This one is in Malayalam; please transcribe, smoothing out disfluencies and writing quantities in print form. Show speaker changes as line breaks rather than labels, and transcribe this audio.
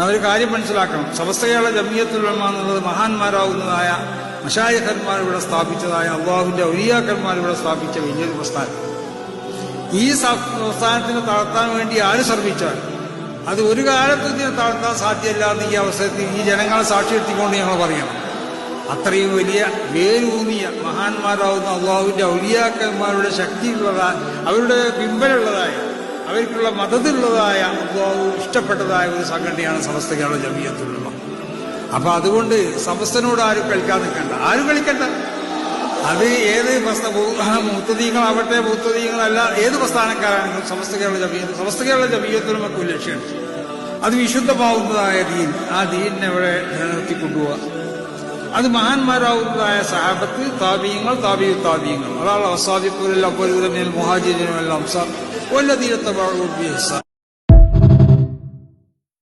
ഒരു കാര്യം മനസ്സിലാക്കണം. സമസ്ത കേരള ജംഇയ്യത്തുൽ ഉലമ എന്നുള്ളത് മഹാന്മാരാവുന്നതായ മശായിഖന്മാർ ഇവിടെ സ്ഥാപിച്ചതായ അള്ളാഹുവിന്റെ ഔലിയാക്കന്മാർ ഇവിടെ സ്ഥാപിച്ച വലിയൊരു പ്രസ്ഥാനം. ഈ പ്രസ്ഥാനത്തിനെ താഴ്ത്താൻ വേണ്ടി ആര് ശ്രമിച്ചാൽ അത് ഒരു കാലത്തും ഇതിനെ താഴ്ത്താൻ സാധ്യമല്ല എന്ന് ഈ അവസരത്തിൽ ഈ ജനങ്ങളെ സാക്ഷ്യപ്പെടുത്തിക്കൊണ്ട് ഞങ്ങൾ പറയണം. അത്രയും വലിയ വേരൂന്നിയ മഹാന്മാരാവുന്ന അള്ളാഹുവിന്റെ ഔലിയാക്കന്മാരുടെ ശക്തിയുള്ളതായ, അവരുടെ പിമ്പലുള്ളതായ, അവർക്കുള്ള മദതുള്ളതായ, അള്ളാഹു ഇഷ്ടപ്പെട്ടതായ ഒരു സംഘടനയാണ് സമസ്ത കേരള ജംഇയ്യത്തുൽ ഉലമ. അപ്പൊ അതുകൊണ്ട് സമസ്തനോട് ആരും കളിക്കാൻ നിൽക്കണ്ട, ആരും കളിക്കണ്ട. അത് ഏത് മുത്തദീങ്ങളാവട്ടെ, മുത്തദീങ്ങളല്ല, ഏത് പ്രസ്ഥാനക്കാരാണെങ്കിലും സമസ്ത കേരള ജംഇയ്യത്തുൽ ഉലമക്ക് ഒരു ലക്ഷ്യമുണ്ട്. അത് വിശുദ്ധമാവുന്നതായ ദീൻ, ആ ദീനിനെ ഇവിടെ നിലനിർത്തിക്കൊണ്ടുപോവുക. അത് മഹാന്മാരാവുന്നതായ സഹാബത്ത്, താബിഈങ്ങൾ, താബിഈങ്ങൾ, അതാണ് അസ്സാബിഖൂനൽ അവ്വലൂന മിനൽ മുഹാജിരീന വൽ അൻസാർ വല്ലദീന തബഉഹും ബിഇഹ്സാൻ.